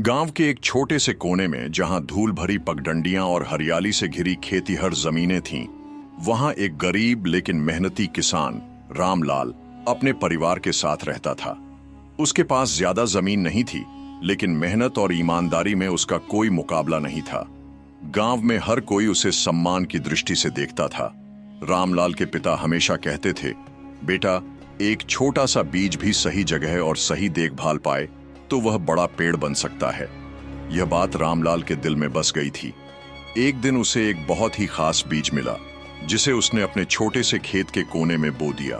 गांव के एक छोटे से कोने में जहां धूल भरी पगडंडियां और हरियाली से घिरी खेतीहर जमीनें थीं, वहां एक गरीब लेकिन मेहनती किसान रामलाल अपने परिवार के साथ रहता था। उसके पास ज्यादा जमीन नहीं थी, लेकिन मेहनत और ईमानदारी में उसका कोई मुकाबला नहीं था। गांव में हर कोई उसे सम्मान की दृष्टि से देखता था। रामलाल के पिता हमेशा कहते थे, बेटा, एक छोटा सा बीज भी सही जगह और सही देखभाल पाए तो वह बड़ा पेड़ बन सकता है। यह बात रामलाल के दिल में बस गई थी। एक दिन उसे एक बहुत ही खास बीज मिला, जिसे उसने अपने छोटे से खेत के कोने में बो दिया।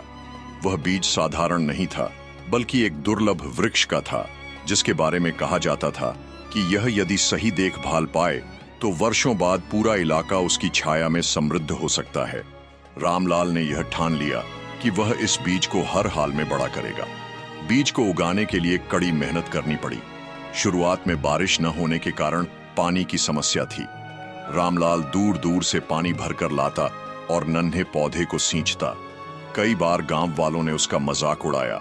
वह बीज साधारण नहीं था, बल्कि एक दुर्लभ वृक्ष का था, जिसके बारे में कहा जाता था कि यह यदि सही देखभाल पाए तो वर्षों बाद पूरा इलाका उसकी छाया में समृद्ध हो सकता है। रामलाल ने यह ठान लिया कि वह इस बीज को हर हाल में बड़ा करेगा। बीज को उगाने के लिए कड़ी मेहनत करनी पड़ी। शुरुआत में बारिश न होने के कारण पानी की समस्या थी। रामलाल दूर दूर से पानी भरकर लाता और नन्हे पौधे को सींचता। कई बार गांव वालों ने उसका मजाक उड़ाया,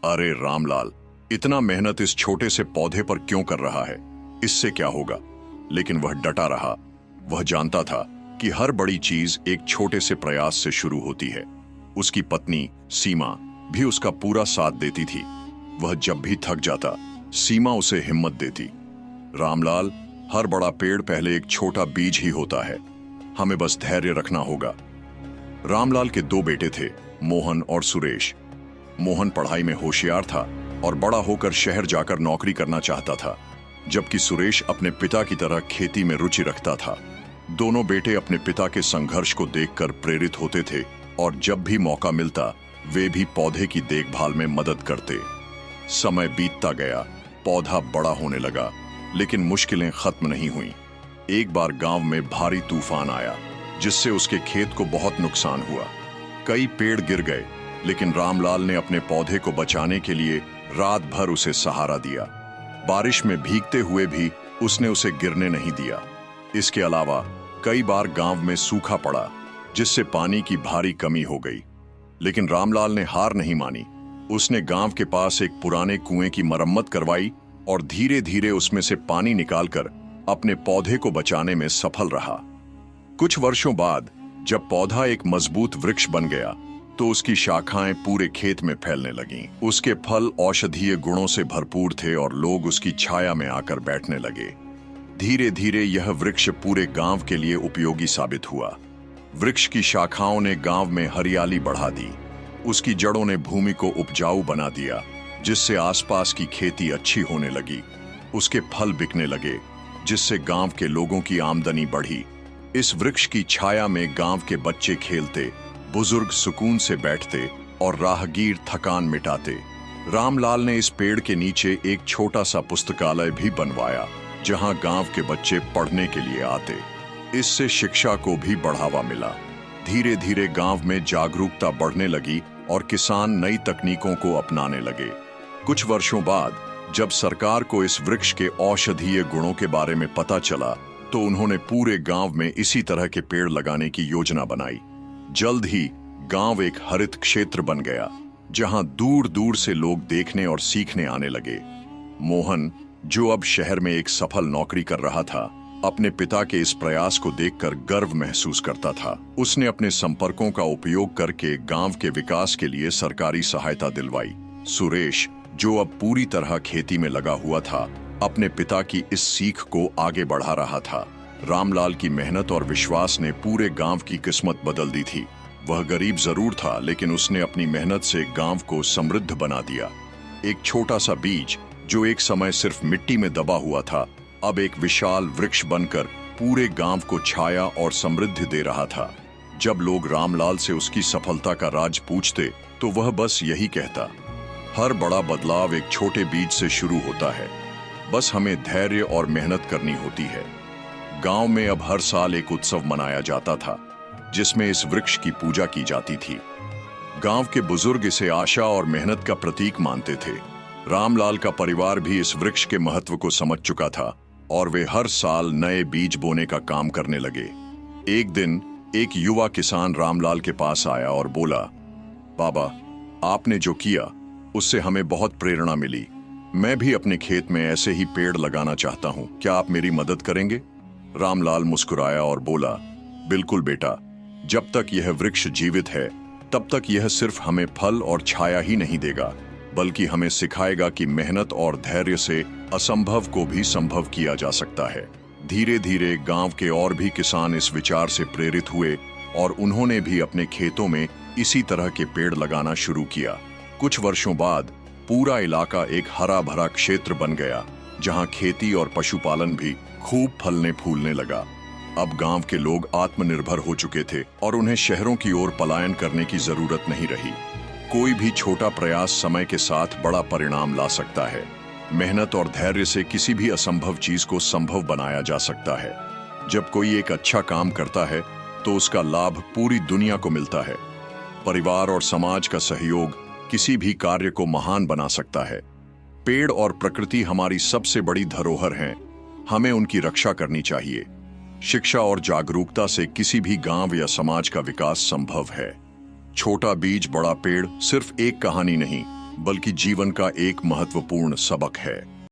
अरे रामलाल, इतना मेहनत इस छोटे से पौधे पर क्यों कर रहा है, इससे क्या होगा। लेकिन वह डटा रहा। वह जानता था कि हर बड़ी चीज एक छोटे से प्रयास से शुरू होती है। उसकी पत्नी सीमा भी उसका पूरा साथ देती थी। वह जब भी थक जाता, सीमा उसे हिम्मत देती। रामलाल, हर बड़ा पेड़ पहले एक छोटा बीज ही होता है, हमें बस धैर्य रखना होगा। रामलाल के दो बेटे थे, मोहन और सुरेश। मोहन पढ़ाई में होशियार था और बड़ा होकर शहर जाकर नौकरी करना चाहता था, जबकि सुरेश अपने पिता की तरह खेती में रुचि रखता था। दोनों बेटे अपने पिता के संघर्ष को देखकर प्रेरित होते थे और जब भी मौका मिलता वे भी पौधे की देखभाल में मदद करते। समय बीतता गया, पौधा बड़ा होने लगा, लेकिन मुश्किलें खत्म नहीं हुईं। एक बार गांव में भारी तूफान आया, जिससे उसके खेत को बहुत नुकसान हुआ। कई पेड़ गिर गए, लेकिन रामलाल ने अपने पौधे को बचाने के लिए रात भर उसे सहारा दिया। बारिश में भीगते हुए भी उसने उसे गिरने नहीं दिया। इसके अलावा कई बार गांव में सूखा पड़ा, जिससे पानी की भारी कमी हो गई। लेकिन रामलाल ने हार नहीं मानी। उसने गांव के पास एक पुराने कुएं की मरम्मत करवाई और धीरे धीरे उसमें से पानी निकालकर अपने पौधे को बचाने में सफल रहा। कुछ वर्षों बाद जब पौधा एक मजबूत वृक्ष बन गया, तो उसकी शाखाएं पूरे खेत में फैलने लगीं। उसके फल औषधीय गुणों से भरपूर थे और लोग उसकी छाया में आकर बैठने लगे। धीरे धीरे यह वृक्ष पूरे गांव के लिए उपयोगी साबित हुआ। वृक्ष की शाखाओं ने गांव में हरियाली बढ़ा दी। उसकी जड़ों ने भूमि को उपजाऊ बना दिया, जिससे आसपास की खेती अच्छी होने लगी। उसके फल बिकने लगे, जिससे गांव के लोगों की आमदनी बढ़ी। इस वृक्ष की छाया में गांव के बच्चे खेलते, बुजुर्ग सुकून से बैठते और राहगीर थकान मिटाते। रामलाल ने इस पेड़ के नीचे एक छोटा सा पुस्तकालय भी बनवाया, जहां गांव के बच्चे पढ़ने के लिए आते। इससे शिक्षा को भी बढ़ावा मिला। धीरे धीरे गांव में जागरूकता बढ़ने लगी और किसान नई तकनीकों को अपनाने लगे। कुछ वर्षों बाद जब सरकार को इस वृक्ष के औषधीय गुणों के बारे में पता चला, तो उन्होंने पूरे गांव में इसी तरह के पेड़ लगाने की योजना बनाई। जल्द ही गांव एक हरित क्षेत्र बन गया, जहां दूर दूर से लोग देखने और सीखने आने लगे। मोहन, जो अब शहर में एक सफल नौकरी कर रहा था, अपने पिता के इस प्रयास को देखकर गर्व महसूस करता था। उसने अपने संपर्कों का उपयोग करके गांव के विकास के लिए सरकारी सहायता दिलवाई। सुरेश, जो अब पूरी तरह खेती में लगा हुआ था, अपने पिता की इस सीख को आगे बढ़ा रहा था। रामलाल की मेहनत और विश्वास ने पूरे गांव की किस्मत बदल दी थी। वह गरीब जरूर था, लेकिन उसने अपनी मेहनत से गांव को समृद्ध बना दिया। एक छोटा सा बीज, जो एक समय सिर्फ मिट्टी में दबा हुआ था, अब एक विशाल वृक्ष बनकर पूरे गांव को छाया और समृद्धि दे रहा था। जब लोग रामलाल से उसकी सफलता का राज पूछते, तो वह बस यही कहता, हर बड़ा बदलाव एक छोटे बीज से शुरू होता है, बस हमें धैर्य और मेहनत करनी होती है। गांव में अब हर साल एक उत्सव मनाया जाता था, जिसमें इस वृक्ष की पूजा की जाती थी। गांव के बुजुर्ग इसे आशा और मेहनत का प्रतीक मानते थे। रामलाल का परिवार भी इस वृक्ष के महत्व को समझ चुका था और वे हर साल नए बीज बोने का काम करने लगे। एक दिन एक युवा किसान रामलाल के पास आया और बोला, बाबा, आपने जो किया उससे हमें बहुत प्रेरणा मिली। मैं भी अपने खेत में ऐसे ही पेड़ लगाना चाहता हूँ, क्या आप मेरी मदद करेंगे? रामलाल मुस्कुराया और बोला, बिल्कुल बेटा, जब तक यह वृक्ष जीवित है तब तक यह सिर्फ हमें फल और छाया ही नहीं देगा, बल्कि हमें सिखाएगा कि मेहनत और धैर्य से असंभव को भी संभव किया जा सकता है। धीरे धीरे गांव के और भी किसान इस विचार से प्रेरित हुए और उन्होंने भी अपने खेतों में इसी तरह के पेड़ लगाना शुरू किया। कुछ वर्षों बाद पूरा इलाका एक हरा भरा क्षेत्र बन गया, जहां खेती और पशुपालन भी खूब फलने फूलने लगा। अब गांव के लोग आत्मनिर्भर हो चुके थे और उन्हें शहरों की ओर पलायन करने की जरूरत नहीं रही। कोई भी छोटा प्रयास समय के साथ बड़ा परिणाम ला सकता है। मेहनत और धैर्य से किसी भी असंभव चीज को संभव बनाया जा सकता है। जब कोई एक अच्छा काम करता है तो उसका लाभ पूरी दुनिया को मिलता है। परिवार और समाज का सहयोग किसी भी कार्य को महान बना सकता है। पेड़ और प्रकृति हमारी सबसे बड़ी धरोहर हैं। हमें उनकी रक्षा करनी चाहिए। शिक्षा और जागरूकता से किसी भी गांव या समाज का विकास संभव है। छोटा बीज बड़ा पेड़ सिर्फ एक कहानी नहीं, बल्कि जीवन का एक महत्वपूर्ण सबक है।